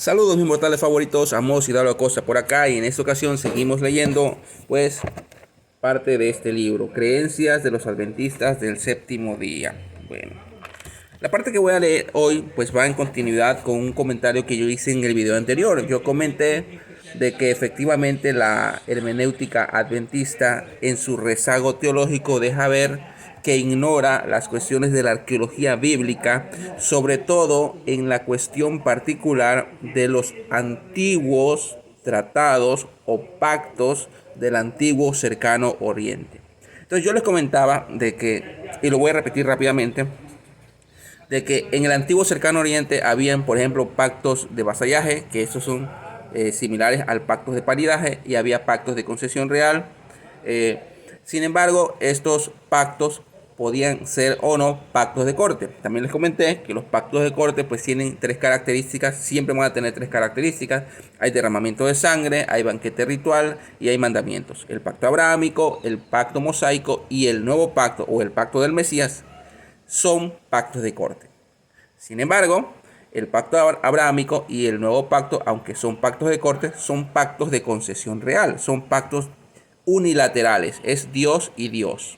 Saludos mis mortales favoritos, Amos y Dalo Costa por acá, y en esta ocasión seguimos leyendo pues parte de este libro, Creencias de los Adventistas del Séptimo Día. Bueno, la parte que voy a leer hoy pues va en continuidad con un comentario que yo hice en el video anterior. Yo comenté de que efectivamente la hermenéutica adventista en su rezago teológico deja ver que ignora las cuestiones de la arqueología bíblica, sobre todo en la cuestión particular de los antiguos tratados o pactos del antiguo cercano oriente. Entonces yo les comentaba de que, y lo voy a repetir rápidamente, de que en el antiguo cercano oriente habían, por ejemplo, pactos de vasallaje, que esos son similares al pacto de paridaje, y había pactos de concesión real. Sin embargo, estos pactos podían ser o no pactos de corte. También les comenté que los pactos de corte pues tienen tres características, siempre van a tener tres características. Hay derramamiento de sangre, hay banquete ritual y hay mandamientos. El pacto abrahámico, el pacto mosaico y el nuevo pacto o el pacto del Mesías son pactos de corte. Sin embargo, el pacto abrahámico y el nuevo pacto, aunque son pactos de corte, son pactos de concesión real, son pactos unilaterales, es Dios y Dios.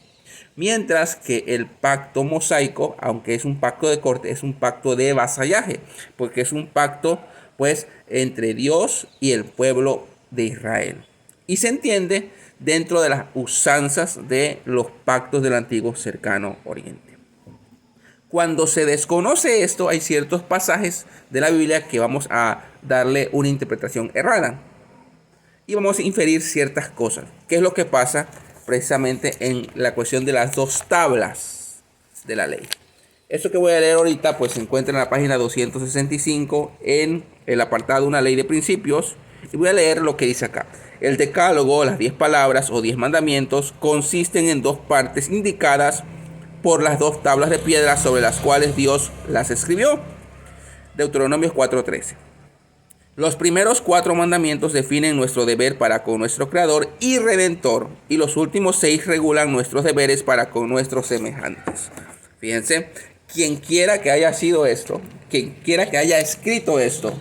Mientras que el pacto mosaico, aunque es un pacto de corte, es un pacto de vasallaje, porque es un pacto pues entre Dios y el pueblo de Israel. Y se entiende dentro de las usanzas de los pactos del antiguo cercano oriente. Cuando se desconoce esto, hay ciertos pasajes de la Biblia que vamos a darle una interpretación errada. Y vamos a inferir ciertas cosas. ¿Qué es lo que pasa precisamente en la cuestión de las dos tablas de la ley? Eso que voy a leer ahorita pues se encuentra en la página 265 en el apartado Una ley de principios. Y voy a leer lo que dice acá. El decálogo, las 10 palabras o 10 mandamientos, consisten en dos partes indicadas por las dos tablas de piedra sobre las cuales Dios las escribió. Deuteronomio 4:13. Los primeros 4 mandamientos definen nuestro deber para con nuestro Creador y Redentor, y los últimos 6 regulan nuestros deberes para con nuestros semejantes. Fíjense, quien quiera que haya sido esto, quien quiera que haya escrito esto,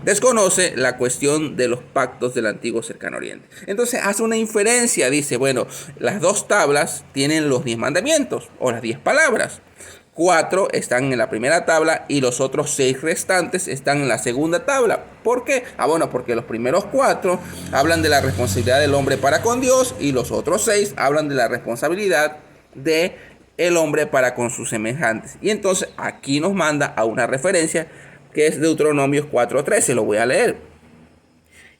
desconoce la cuestión de los pactos del antiguo cercano oriente. Entonces hace una inferencia, dice, bueno, las dos tablas tienen los 10 mandamientos o las 10 palabras. 4 están en la primera tabla y los otros 6 restantes están en la segunda tabla. ¿Por qué? Bueno, porque los primeros 4 hablan de la responsabilidad del hombre para con Dios y los otros 6 hablan de la responsabilidad del hombre para con sus semejantes. Y entonces aquí nos manda a una referencia que es Deuteronomio 4:13, lo voy a leer.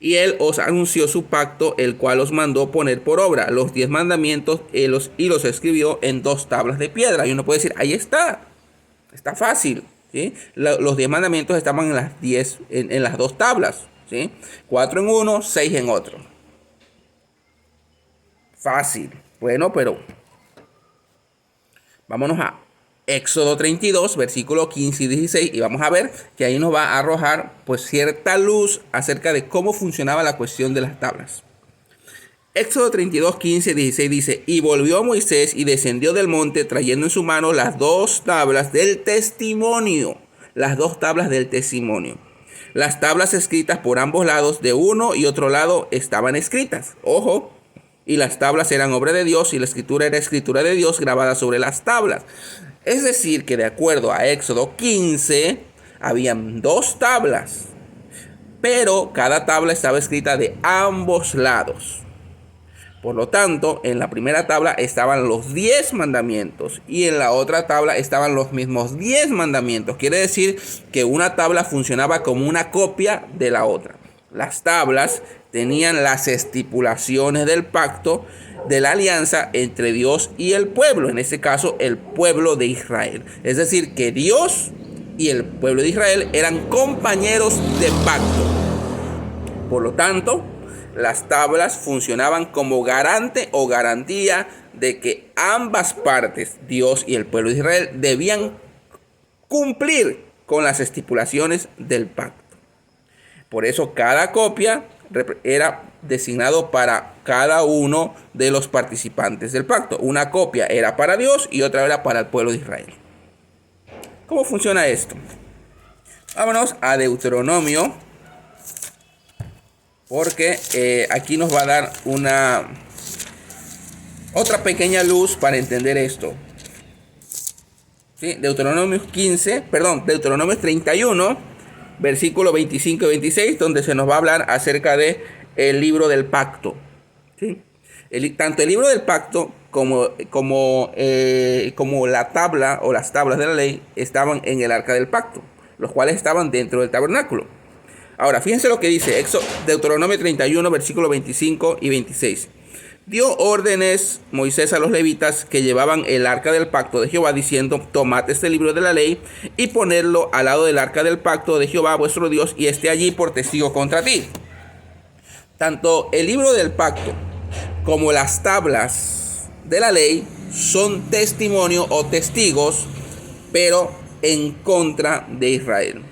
Y él os anunció su pacto, el cual os mandó poner por obra los 10 mandamientos y los escribió en 2 tablas de piedra. Y uno puede decir, ahí está fácil, ¿sí? Los 10 mandamientos estaban en las 10, en las 2 tablas, ¿sí? 4 en uno, 6 en otro. Fácil. Bueno, pero vámonos a Éxodo 32, versículos 15 y 16, y vamos a ver que ahí nos va a arrojar pues cierta luz acerca de cómo funcionaba la cuestión de las tablas. Éxodo 32, 15 y 16 dice, y volvió Moisés y descendió del monte trayendo en su mano las 2 tablas del testimonio. Las 2 tablas del testimonio. Las tablas escritas por ambos lados, de uno y otro lado, estaban escritas. Ojo. Y las tablas eran obra de Dios y la escritura era escritura de Dios grabada sobre las tablas. Es decir, que de acuerdo a Éxodo 15, habían 2 tablas, pero cada tabla estaba escrita de ambos lados. Por lo tanto, en la primera tabla estaban los 10 mandamientos y en la otra tabla estaban los mismos 10 mandamientos. Quiere decir que una tabla funcionaba como una copia de la otra. Las tablas tenían las estipulaciones del pacto de la alianza entre Dios y el pueblo, en este caso el pueblo de Israel. Es decir, que Dios y el pueblo de Israel eran compañeros de pacto. Por lo tanto, las tablas funcionaban como garante o garantía de que ambas partes, Dios y el pueblo de Israel, debían cumplir con las estipulaciones del pacto. Por eso cada copia era designado para cada uno de los participantes del pacto. Una copia era para Dios y otra era para el pueblo de Israel. ¿Cómo funciona esto? Vámonos a Deuteronomio, porque aquí nos va a dar otra pequeña luz para entender esto. ¿Sí? Deuteronomio 31, versículo 25 y 26, donde se nos va a hablar acerca de el libro del pacto. ¿Sí? Tanto el libro del pacto como la tabla o las tablas de la ley estaban en el arca del pacto, los cuales estaban dentro del tabernáculo. Ahora, fíjense lo que dice Deuteronomio 31, versículo 25 y 26. Dio órdenes Moisés a los levitas que llevaban el arca del pacto de Jehová, diciendo: tomad este libro de la ley y ponedlo al lado del arca del pacto de Jehová vuestro Dios, y esté allí por testigo contra ti. Tanto el libro del pacto como las tablas de la ley son testimonio o testigos, pero en contra de Israel,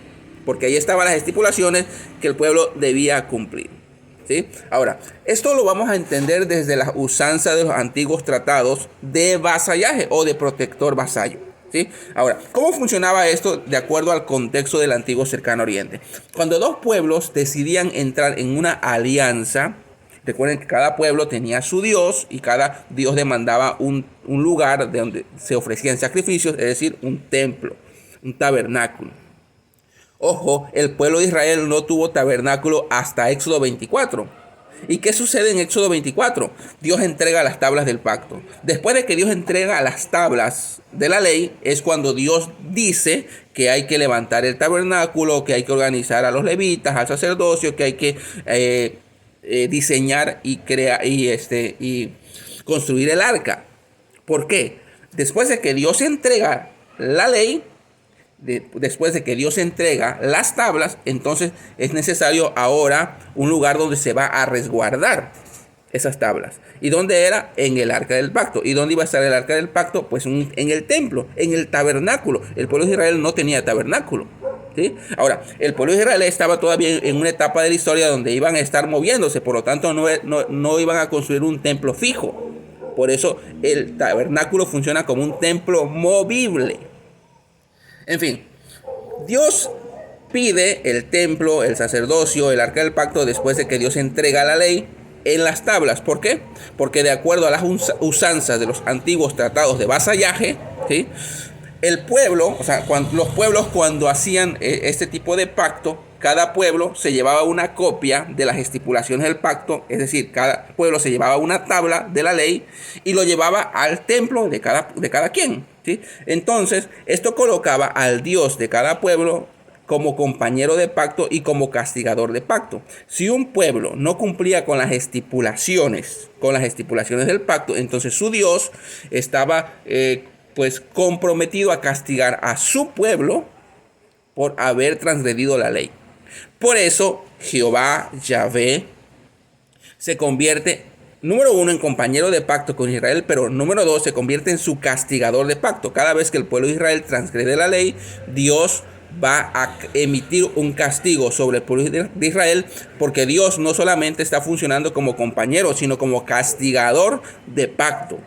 porque ahí estaban las estipulaciones que el pueblo debía cumplir. ¿Sí? Ahora, esto lo vamos a entender desde la usanza de los antiguos tratados de vasallaje o de protector vasallo. ¿Sí? Ahora, ¿cómo funcionaba esto de acuerdo al contexto del antiguo Cercano Oriente? Cuando dos pueblos decidían entrar en una alianza, recuerden que cada pueblo tenía su dios y cada dios demandaba un lugar de donde se ofrecían sacrificios, es decir, un templo, un tabernáculo. Ojo, el pueblo de Israel no tuvo tabernáculo hasta Éxodo 24. ¿Y qué sucede en Éxodo 24? Dios entrega las tablas del pacto. Después de que Dios entrega las tablas de la ley, es cuando Dios dice que hay que levantar el tabernáculo, que hay que organizar a los levitas, al sacerdocio, que hay que diseñar y crear y construir el arca. ¿Por qué? Después de que Dios entrega la ley, después de que Dios entrega las tablas, entonces es necesario ahora un lugar donde se va a resguardar esas tablas. ¿Y dónde era? En el arca del pacto. ¿Y dónde iba a estar el arca del pacto? Pues en el templo, en el tabernáculo. El pueblo de Israel no tenía tabernáculo. ¿Sí? Ahora, el pueblo de Israel estaba todavía en una etapa de la historia donde iban a estar moviéndose, por lo tanto no iban a construir un templo fijo. Por eso el tabernáculo funciona como un templo movible. En fin, Dios pide el templo, el sacerdocio, el arca del pacto después de que Dios entrega la ley en las tablas. ¿Por qué? Porque de acuerdo a las usanzas de los antiguos tratados de vasallaje, ¿sí? El pueblo, o sea, los pueblos cuando hacían este tipo de pacto, cada pueblo se llevaba una copia de las estipulaciones del pacto, es decir, cada pueblo se llevaba una tabla de la ley y lo llevaba al templo de cada quien. ¿Sí? Entonces, esto colocaba al Dios de cada pueblo como compañero de pacto y como castigador de pacto. Si un pueblo no cumplía con las estipulaciones del pacto, entonces su Dios estaba pues comprometido a castigar a su pueblo por haber transgredido la ley. Por eso Jehová, Yahvé, se convierte, número uno, en compañero de pacto con Israel, pero número dos, se convierte en su castigador de pacto. Cada vez que el pueblo de Israel transgrede la ley, Dios va a emitir un castigo sobre el pueblo de Israel, porque Dios no solamente está funcionando como compañero, sino como castigador de pacto.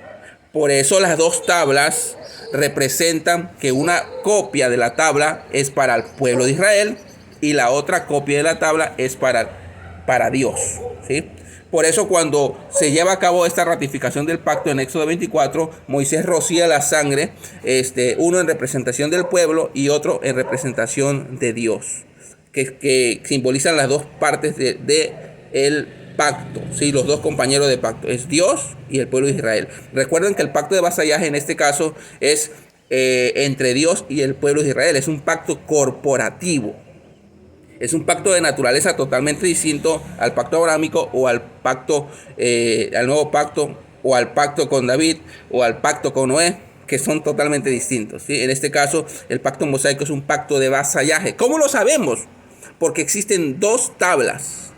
Por eso las dos tablas representan que una copia de la tabla es para el pueblo de Israel y la otra copia de la tabla es para Dios. ¿Sí? Por eso cuando se lleva a cabo esta ratificación del pacto en Éxodo 24, Moisés rocía la sangre, uno en representación del pueblo y otro en representación de Dios, que simbolizan las dos partes de el pacto, ¿sí? Los dos compañeros de pacto, es Dios y el pueblo de Israel. Recuerden que el pacto de vasallaje en este caso es entre Dios y el pueblo de Israel, es un pacto corporativo. Es un pacto de naturaleza totalmente distinto al pacto abrámico o al nuevo pacto, o al pacto con David o al pacto con Noé, que son totalmente distintos. ¿Sí? En este caso, el pacto mosaico es un pacto de vasallaje. ¿Cómo lo sabemos? Porque existen dos tablas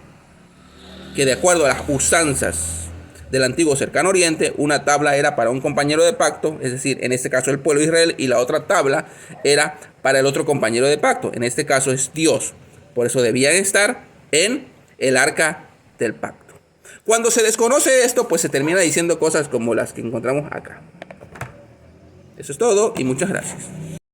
que, de acuerdo a las usanzas del antiguo Cercano Oriente, una tabla era para un compañero de pacto, es decir, en este caso el pueblo de Israel, y la otra tabla era para el otro compañero de pacto, en este caso es Dios. Por eso debían estar en el arca del pacto. Cuando se desconoce esto, pues se termina diciendo cosas como las que encontramos acá. Eso es todo y muchas gracias.